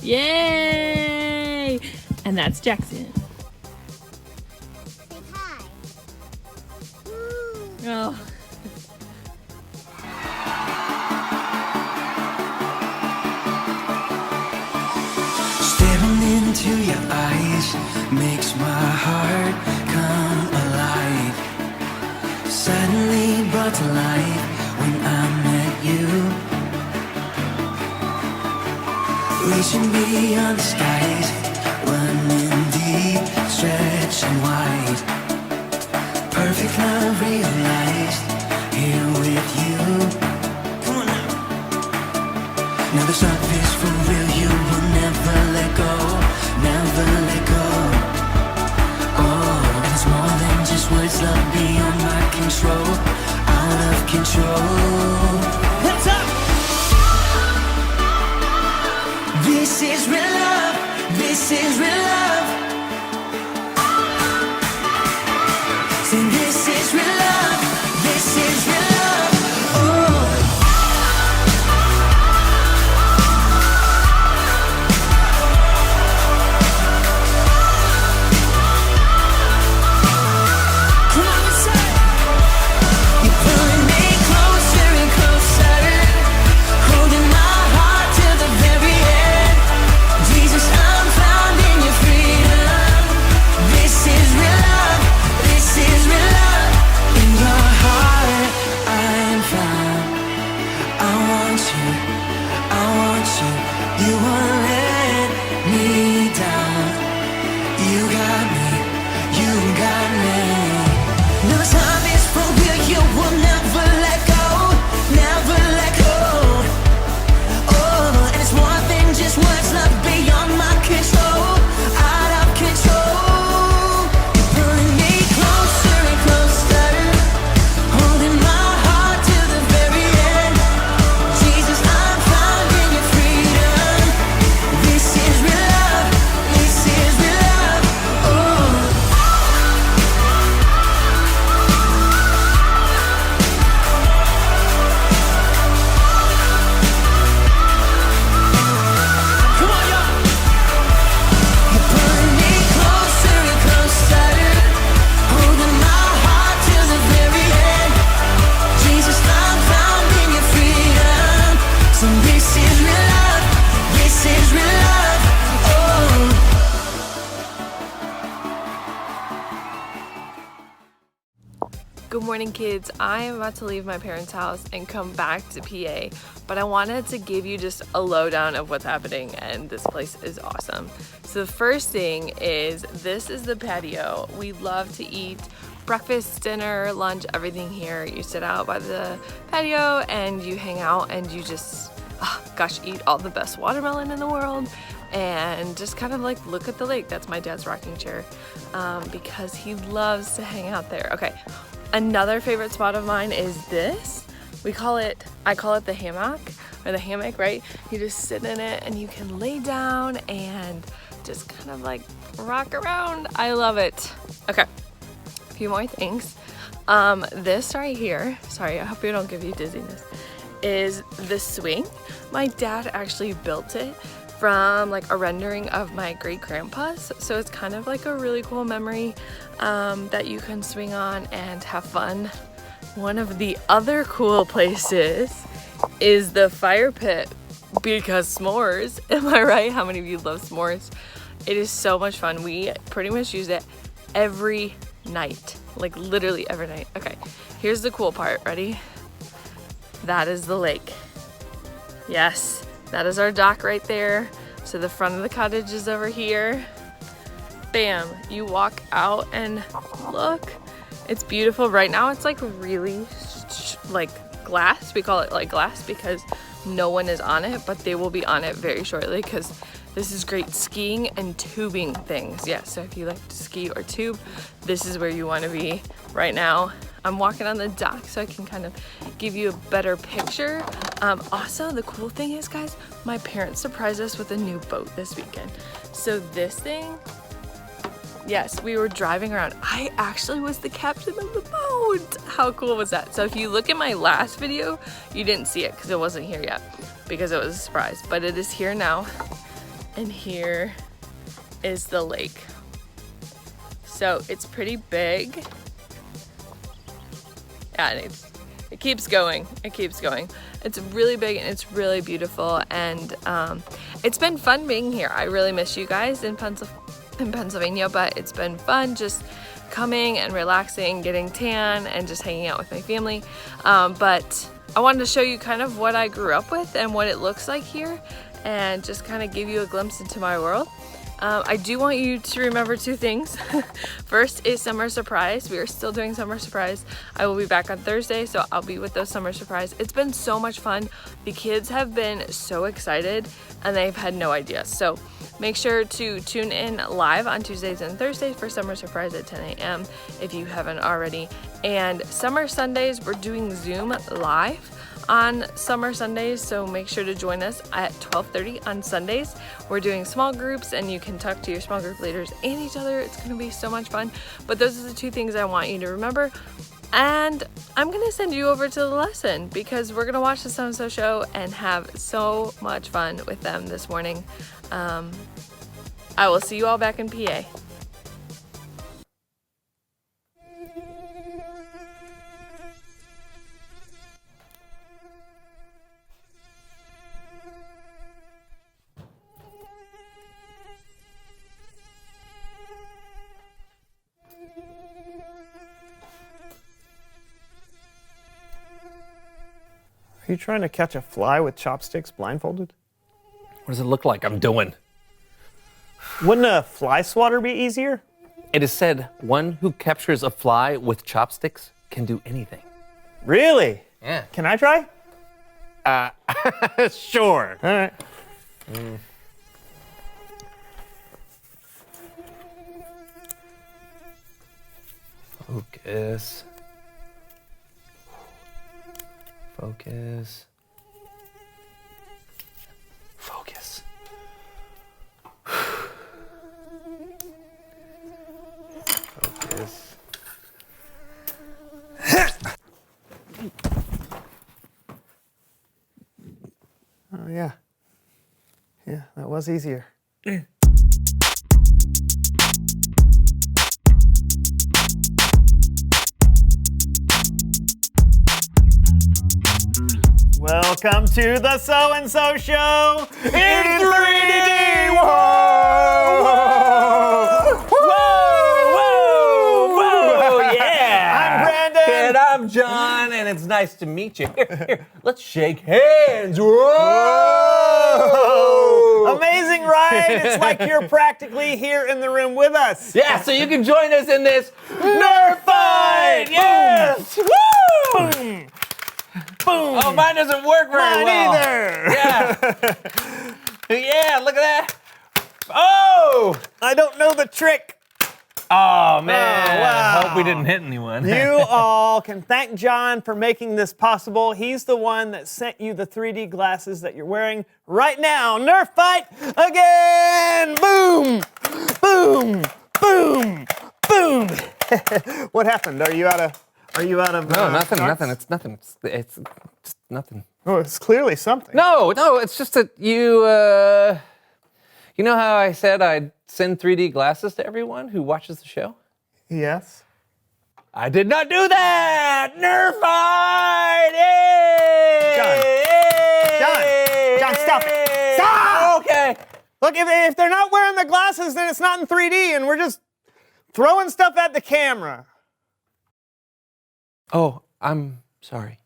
Yay! And that's Jackson. Say hi. Oh. Staring into your eyes makes my heart come alive. Suddenly brought to life when I met you. Reaching beyond the skies, running deep, stretching wide. Perfect love realized here with you. Come on now. Now this love is for real. You will never let go, never let go. Oh, and it's more than just words. Love beyond my control, out of control. Hands up. This is real love, this is real love. Say this is real love, this is real love. Oh. Come on and say, you're pulling me closer and closer, holding my heart till the very end. Jesus, I'm found in your freedom. This is real love, this is real love. In your heart I'm found. I want you, I want you. You won't let me down. You got me, you got me. No time is for real, you will never let go, never let go. Oh, and it's more than just words, love beyond my control, out of control. You're pulling me closer and closer, holding my heart to the very end. Jesus, I'm found in your freedom. This is real love, this is real love. Oh. Come on, y'all. You're pulling me closer and closer, holding my heart till the very end. Jesus, I'm found in your freedom. So this is real love, this is real love. Oh. Good morning, kids. I am about to leave my parents' house and come back to PA, but I wanted to give you just a lowdown of what's happening, and this place is awesome. So the first thing is, this is the patio. We love to eat breakfast, dinner, lunch, everything here. You sit out by the patio and you hang out and you just, eat all the best watermelon in the world and just kind of like look at the lake. That's my dad's rocking chair because he loves to hang out there. Okay, another favorite spot of mine is this. I call it the hammock, or the hammock, right? You just sit in it and you can lay down and just kind of like rock around. I love it. Okay, a few more things. This right here, sorry, I hope it don't give you dizziness, is the swing. My dad actually built it from like a rendering of my great grandpa's, so it's kind of like a really cool memory that you can swing on and have fun. One of the other cool places is the fire pit, because s'mores, am I right? How many of you love s'mores? It is so much fun. We pretty much use it every night, like literally every night. Okay, here's the cool part, ready? That is the lake. Yes, that is our dock right there. So the front of the cottage is over here. Bam, you walk out and look, it's beautiful. Right now it's like really like glass. We call it like glass because no one is on it, but they will be on it very shortly because this is great skiing and tubing things. Yeah, so if you like to ski or tube, this is where you want to be right now. I'm walking on the dock so I can kind of give you a better picture. Also, the cool thing is, guys, my parents surprised us with a new boat this weekend. So this thing, yes, we were driving around. I actually was the captain of the boat. How cool was that? So if you look at my last video, you didn't see it because it wasn't here yet because it was a surprise, but it is here now. and here is the lake. So it's pretty big. Yeah, and it keeps going. It keeps going. It's really big and it's really beautiful, and it's been fun being here. I really miss you guys in Pennsylvania, but it's been fun just coming and relaxing, getting tan, and just hanging out with my family. But I wanted to show you kind of what I grew up with and what it looks like here, and just kind of give you a glimpse into my world. I do want you to remember two things. First is Summer Surprise. We are still doing Summer Surprise. I will be back on Thursday, so I'll be with those Summer Surprise. It's been so much fun. The kids have been so excited and they've had no idea. So make sure to tune in live on Tuesdays and Thursdays for Summer Surprise at 10 a.m. if you haven't already. And Summer Sundays, we're doing Zoom live on Summer Sundays, so make sure to join us at 12:30 on Sundays. We're doing small groups and you can talk to your small group leaders and each other. It's going to be so much fun. But those are the two things I want you to remember. And I'm going to send you over to the lesson because we're going to watch the So-and-So show and have so much fun with them this morning. I will see you all back in PA. Are you trying to catch a fly with chopsticks blindfolded? What does it look like I'm doing? Wouldn't a fly swatter be easier? It is said one who captures a fly with chopsticks can do anything. Really? Yeah. Can I try? Sure. All right. Focus. Focus. Focus. Focus. Oh, yeah. Yeah, that was easier. Welcome to the So-and-So Show in 3D! Whoa! Whoa, yeah! I'm Brandon! And I'm John, and it's nice to meet you. Here, let's shake hands. Whoa! Amazing, right? It's like you're practically here in the room with us. Yeah, so you can join us in this Nerf fight! Yes! Woo! Boom! Boom! Oh, mine doesn't work very Mine well. either! Yeah. Yeah, look at that. Oh! I don't know the trick. Oh, man. Oh, wow. Hope we didn't hit anyone. You all can thank John for making this possible. He's the one that sent you the 3D glasses that you're wearing right now. Nerf fight again! Boom! Boom! Boom! Boom! What happened? Are you out of No, nothing, cards? nothing. It's nothing. It's just nothing. Oh, it's clearly something. No, it's just that you know how I said I'd send 3D glasses to everyone who watches the show? Yes. I did not do that! Nerf fight! Yay! John, stop it. Stop! Okay. Look, if they're not wearing the glasses, then it's not in 3D, and we're just throwing stuff at the camera. Oh, I'm sorry.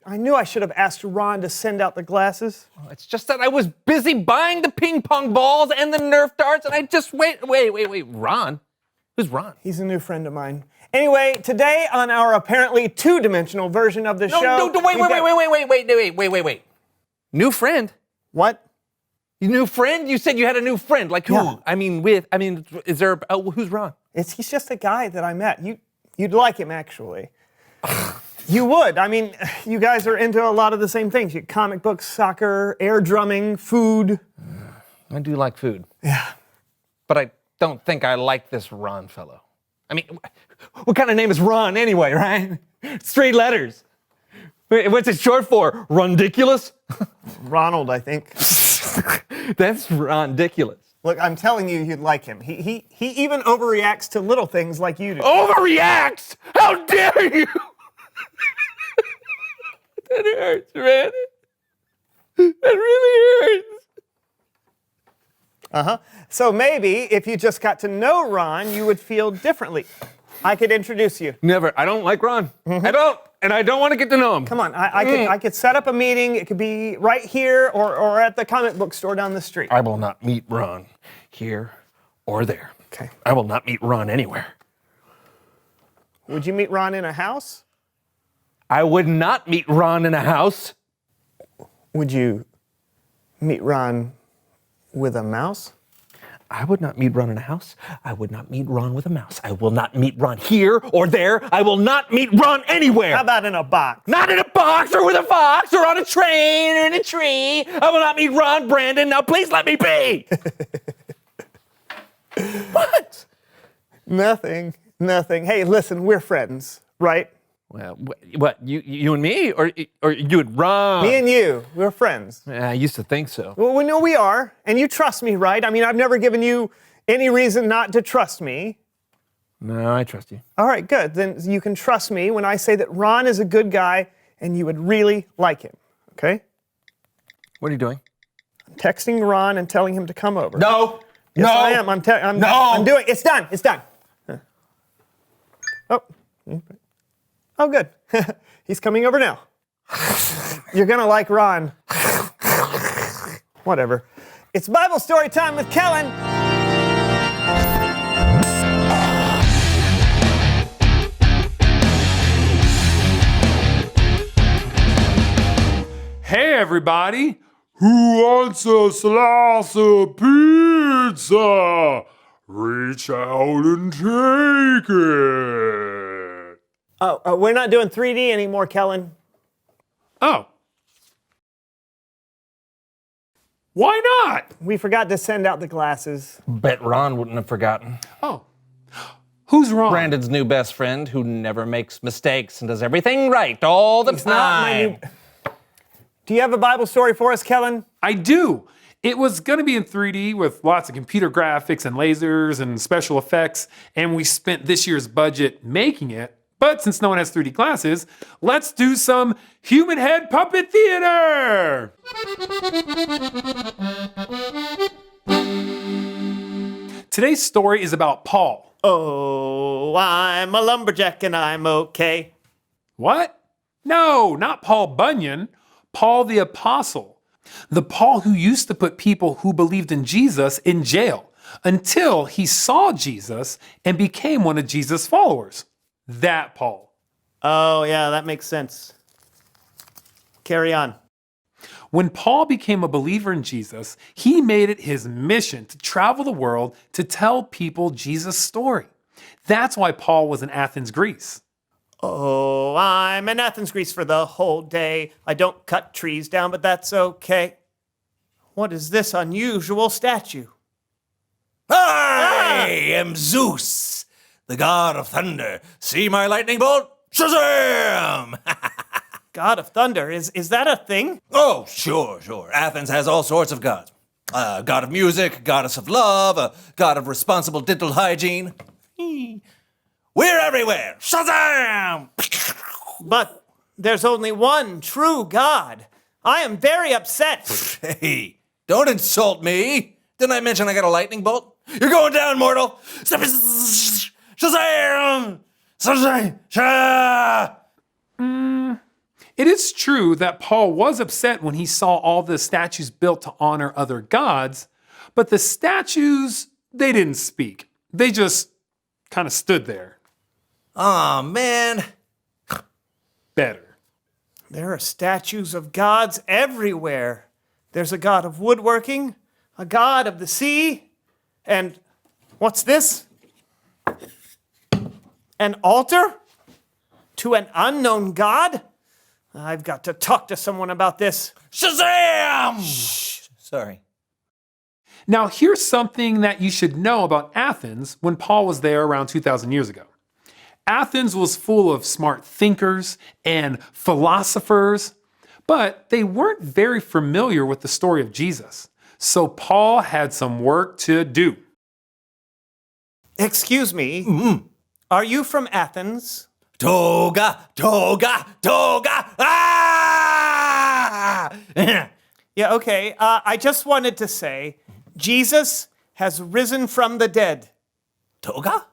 I knew I should have asked Ron to send out the glasses. Well, it's just that I was busy buying the ping pong balls and the Nerf darts, and I just wait. Ron? Who's Ron? He's a new friend of mine. Anyway, today on our apparently two-dimensional version of the show... No, wait. New friend? What? You new friend? You said you had a new friend. Like who? Yeah. Is there... who's Ron? He's just a guy that I met. You'd like him, actually. You would. I mean, you guys are into a lot of the same things. Comic books, soccer, air drumming, food. I do like food. Yeah. But I don't think I like this Ron fellow. I mean, what kind of name is Ron anyway, right? 3 letters. Wait, what's it short for? Rundiculous? Ronald, I think. That's ridiculous. Look, I'm telling you, you'd like him. He even overreacts to little things like you do. Overreacts? How dare you? That hurts, man. That really hurts. So maybe if you just got to know Ron, you would feel differently. I could introduce you. Never. I don't like Ron. I don't. And I don't want to get to know him. Come on, I could set up a meeting. It could be right here or at the comic book store down the street. I will not meet Ron here or there. Okay. I will not meet Ron anywhere. Would you meet Ron in a house? I would not meet Ron in a house. Would you meet Ron with a mouse? I would not meet Ron in a house. I would not meet Ron with a mouse. I will not meet Ron here or there. I will not meet Ron anywhere. How about in a box? Not in a box or with a fox or on a train or in a tree. I will not meet Ron Brandon. Now please let me be. What? Nothing. Hey, listen, we're friends, right? Well, what? You and me, or you and Ron? Me and you, we're friends. I used to think so. Well, we know we are, and you trust me, right? I mean, I've never given you any reason not to trust me. No, I trust you. All right, good. Then you can trust me when I say that Ron is a good guy and you would really like him, okay? What are you doing? I'm texting Ron and telling him to come over. No. Yes, no. I am. I'm doing. It's done. Oh. Oh, good. He's coming over now. You're gonna like Ron. Whatever. It's Bible story time with Kellen. Hey everybody, who wants a slice of pizza? Reach out and take it. Oh, we're not doing 3D anymore, Kellen. Oh. Why not? We forgot to send out the glasses. Bet Ron wouldn't have forgotten. Oh. Who's wrong? Brandon's new best friend who never makes mistakes and does everything right all the He's not my time. new... Do you have a Bible story for us, Kellen? I do. It was going to be in 3D with lots of computer graphics and lasers and special effects, and we spent this year's budget making it. But since no one has 3D glasses, let's do some human head puppet theater! Today's story is about Paul. Oh, I'm a lumberjack and I'm okay. What? No, not Paul Bunyan. Paul the Apostle. The Paul who used to put people who believed in Jesus in jail until he saw Jesus and became one of Jesus' followers. That Paul. Oh, yeah, that makes sense. Carry on. When Paul became a believer in Jesus, he made it his mission to travel the world to tell people Jesus' story. That's why Paul was in Athens, Greece. Oh, I'm in Athens, Greece for the whole day. I don't cut trees down, but that's okay. What is this unusual statue? I am Zeus, the god of thunder. See my lightning bolt? Shazam! God of thunder, is that a thing? Oh, sure. Athens has all sorts of gods. God of music, goddess of love, a god of responsible dental hygiene. We're everywhere. Shazam! But there's only one true God. I am very upset. Hey, don't insult me. Didn't I mention I got a lightning bolt? You're going down, mortal. Shazam! Shazam! Shazam! It is true that Paul was upset when he saw all the statues built to honor other gods, but the statues, they didn't speak. They just kind of stood there. Aw, man. Better. There are statues of gods everywhere. There's a god of woodworking, a god of the sea, and what's this? An altar? To an unknown god? I've got to talk to someone about this. Shazam! Shh. Sorry. Now, here's something that you should know about Athens when Paul was there around 2,000 years ago. Athens was full of smart thinkers and philosophers, But they weren't very familiar with the story of Jesus. So Paul had some work to do. Excuse me. Are you from Athens? Toga, toga, toga. Ah! Yeah, okay. I just wanted to say, Jesus has risen from the dead. Toga?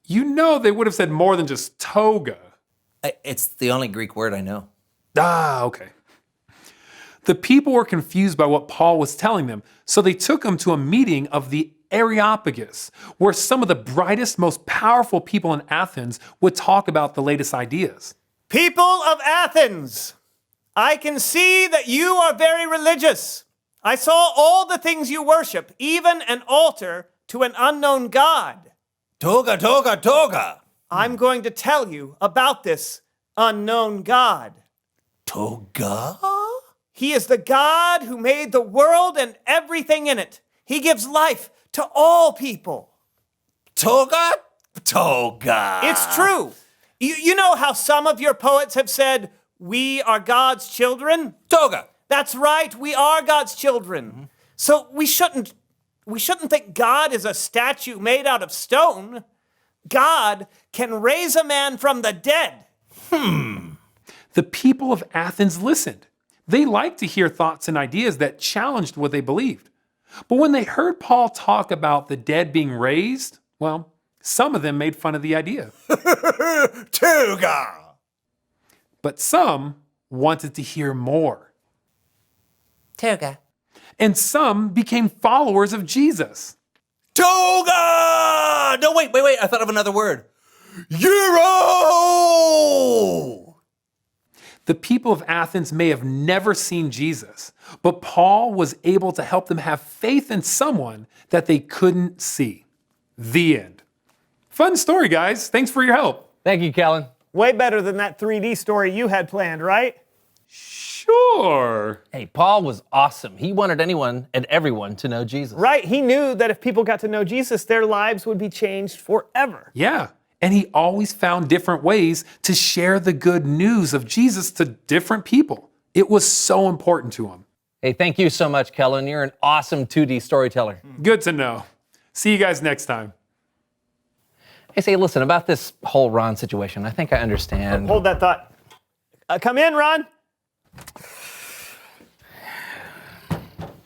You know they would have said more than just toga. It's the only Greek word I know. Ah, okay. The people were confused by what Paul was telling them, so they took him to a meeting of the Areopagus, where some of the brightest, most powerful people in Athens would talk about the latest ideas. People of Athens, I can see that you are very religious. I saw all the things you worship, even an altar to an unknown god. Toga, toga, toga. I'm going to tell you about this unknown god. Toga? He is the God who made the world and everything in it. He gives life to all people. Toga? Toga. It's true. You know how some of your poets have said, we are God's children? Toga. That's right, we are God's children. So we shouldn't think God is a statue made out of stone. God can raise a man from the dead. The people of Athens listened. They liked to hear thoughts and ideas that challenged what they believed. But when they heard Paul talk about the dead being raised, well, some of them made fun of the idea. Toga. But some wanted to hear more. Toga. And some became followers of Jesus. Toga! No, wait. I thought of another word. Euro! The people of Athens may have never seen Jesus, but Paul was able to help them have faith in someone that they couldn't see. The end. Fun story, guys. Thanks for your help. Thank you, Kellen. Way better than that 3D story you had planned, right? Sure. Hey, Paul was awesome. He wanted anyone and everyone to know Jesus. Right, he knew that if people got to know Jesus, their lives would be changed forever. Yeah. And he always found different ways to share the good news of Jesus to different people. It was so important to him. Hey, thank you so much, Kellen. You're an awesome 2D storyteller. Good to know. See you guys next time. Hey, say, listen, about this whole Ron situation, I think I understand. Hold that thought. Come in, Ron.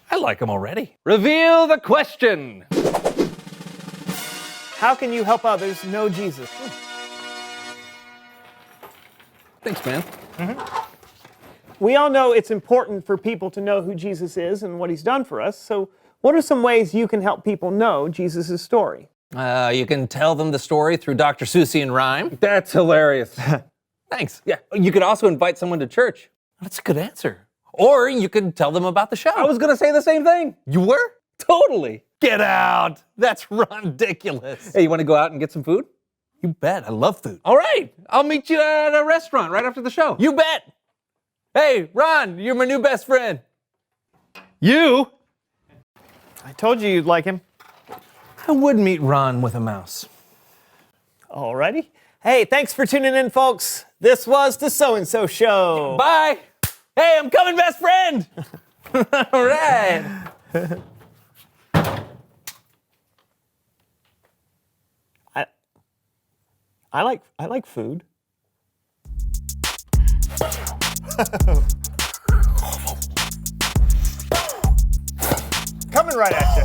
I like him already. Reveal the question. How can you help others know Jesus? Thanks, man. We all know it's important for people to know who Jesus is and what he's done for us. So what are some ways you can help people know Jesus' story? You can tell them the story through Dr. Seussian rhyme. That's hilarious. Thanks. Yeah. You could also invite someone to church. That's a good answer. Or you could tell them about the show. I was gonna say the same thing. You were? Totally. Get out. That's ridiculous. Hey, you wanna go out and get some food? You bet. I love food. All right. I'll meet you at a restaurant right after the show. You bet. Hey, Ron, you're my new best friend. You? I told you you'd like him. I would meet Ron with a mouse. Alrighty. Hey, thanks for tuning in, folks. This was the So-and-So Show. Bye. Hey, I'm coming, best friend. All right. I like food. Coming right at you.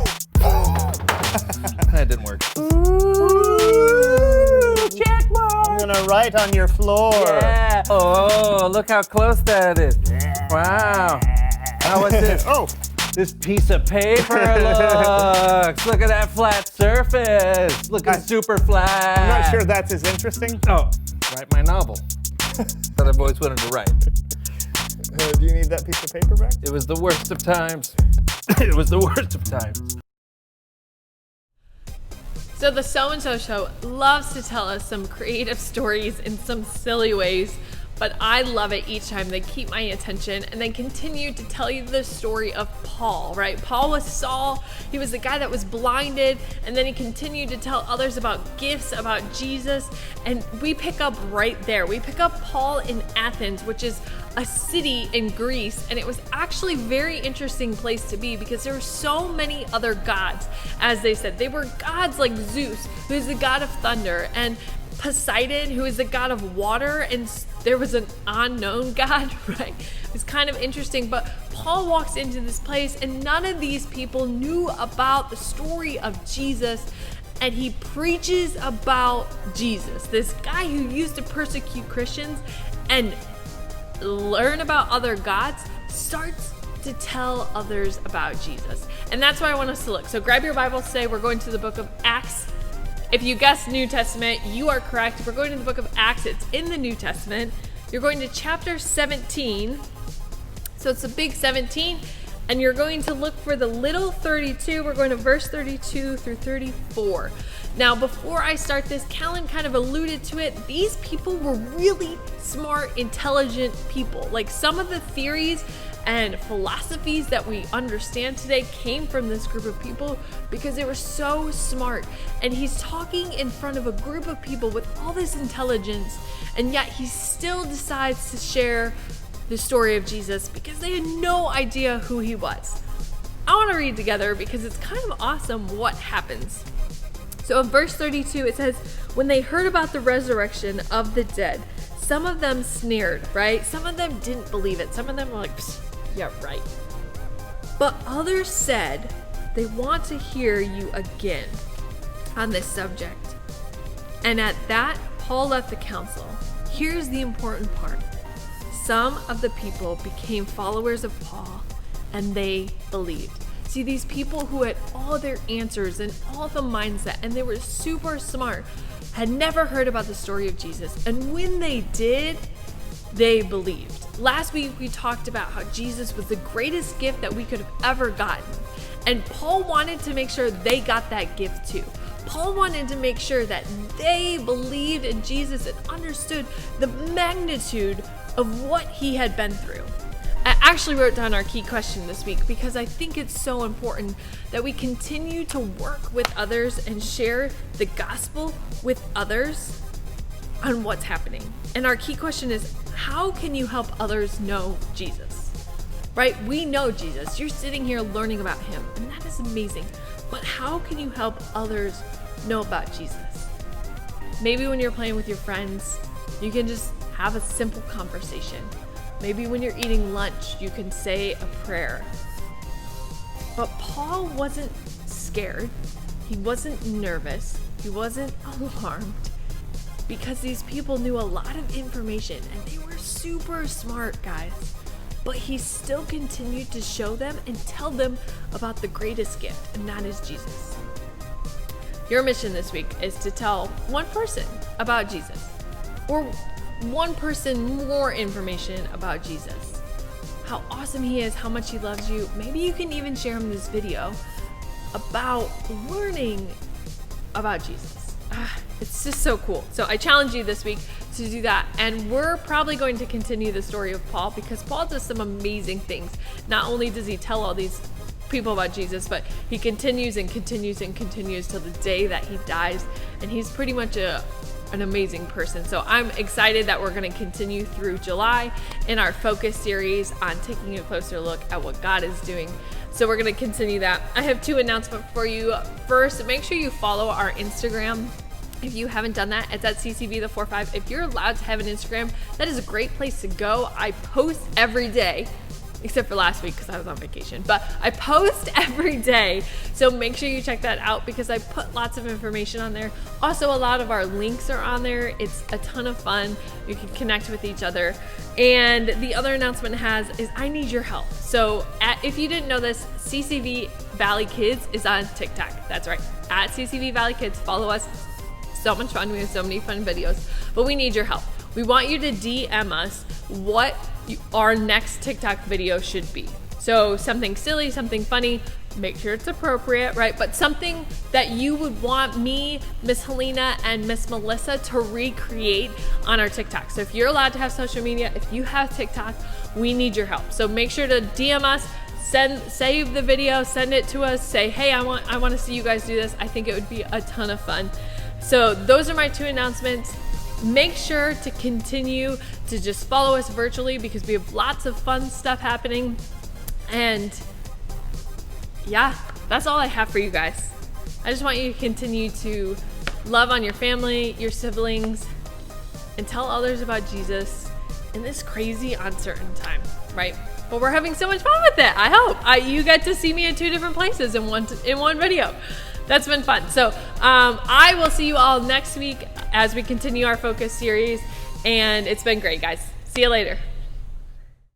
That didn't work. Check mark. I'm gonna write on your floor. Yeah. Oh, look how close that is. Wow. Now what's this? Oh, This piece of paper looks. Look at that flat surface. Looking super flat. I'm not sure that's as interesting. Oh, write my novel that I've always wanted to write. Do you need that piece of paper back? It was the worst of times. It was the worst of times. So the So-and-So Show loves to tell us some creative stories in some silly ways, but I love it each time they keep my attention and they continue to tell you the story of Paul, right? Paul was Saul, he was the guy that was blinded, and then he continued to tell others about gifts, about Jesus, and we pick up right there. We pick up Paul in Athens, which is a city in Greece, and it was actually a very interesting place to be because there were so many other gods. As they said, they were gods like Zeus, who is the god of thunder, and Poseidon, who is the god of water, and there was an unknown god, right? It's kind of interesting, but Paul walks into this place and none of these people knew about the story of Jesus, and he preaches about Jesus, this guy who used to persecute Christians and learn about other gods, starts to tell others about Jesus. And that's why I want us to look. So grab your Bibles today. We're going to the book of Acts. If you guessed New Testament, you are correct. We're going to the book of Acts. It's in the New Testament. You're going to chapter 17. So it's a big 17. And you're going to look for the little 32. We're going to verse 32 through 34. Now, before I start this, Callan kind of alluded to it. These people were really smart, intelligent people. Like, some of the theories and philosophies that we understand today came from this group of people because they were so smart. And he's talking in front of a group of people with all this intelligence, and yet he still decides to share the story of Jesus because they had no idea who he was. I want to read together because it's kind of awesome what happens. So in verse 32, it says, when they heard about the resurrection of the dead, some of them sneered, right? Some of them didn't believe it. Some of them were like, yeah, right. But others said they want to hear you again on this subject. And at that, Paul left the council. Here's the important part. Some of the people became followers of Paul, and they believed. See, these people who had all their answers and all the mindset, and they were super smart, had never heard about the story of Jesus. And when they did, they believed. Last week, we talked about how Jesus was the greatest gift that we could have ever gotten. And Paul wanted to make sure they got that gift too. Paul wanted to make sure that they believed in Jesus and understood the magnitude of what he had been through. I actually wrote down our key question this week because I think it's so important that we continue to work with others and share the gospel with others on what's happening. And our key question is, how can you help others know Jesus? Right? We know Jesus. You're sitting here learning about him, and that is amazing. But how can you help others know about Jesus? Maybe when you're playing with your friends, you can just have a simple conversation. Maybe when you're eating lunch, you can say a prayer. But Paul wasn't scared. He wasn't nervous. He wasn't alarmed because these people knew a lot of information and they were super smart, guys. But he still continued to show them and tell them about the greatest gift, and that is Jesus. Your mission this week is to tell one person about Jesus, or one person more information about Jesus. How awesome he is, how much he loves you. Maybe you can even share him this video about learning about Jesus. It's just so cool. So I challenge you this week to do that. And we're probably going to continue the story of Paul because Paul does some amazing things. Not only does he tell all these people about Jesus, but he continues and continues and continues till the day that he dies. And he's pretty much an amazing person. So I'm excited that we're going to continue through July in our focus series on taking a closer look at what God is doing. So we're going to continue that. I have two announcements for you. First, make sure you follow our Instagram. If you haven't done that, it's at CCV the45. If you're allowed to have an Instagram, that is a great place to go. I post every day, except for last week because I was on vacation, but I post every day. So make sure you check that out because I put lots of information on there. Also, a lot of our links are on there. It's a ton of fun. You can connect with each other. And the other announcement is I need your help. So if you didn't know this, CCV Valley Kids is on TikTok. That's right, at CCV Valley Kids. Follow us. So much fun. We have so many fun videos, but we need your help. We want you to DM us what our next TikTok video should be. So something silly, something funny, make sure it's appropriate, right? But something that you would want me, Miss Helena, and Miss Melissa to recreate on our TikTok. So if you're allowed to have social media, if you have TikTok, we need your help. So make sure to DM us, save the video, send it to us, say, hey, I want to see you guys do this. I think it would be a ton of fun. So those are my two announcements. Make sure to continue to just follow us virtually because we have lots of fun stuff happening. And yeah, that's all I have for you guys. I just want you to continue to love on your family, your siblings, and tell others about Jesus in this crazy, uncertain time, right? But we're having so much fun with it. I hope you get to see me in 2 different places in one video. That's been fun. So I will see you all next week as we continue our focus series. And it's been great, guys. See you later.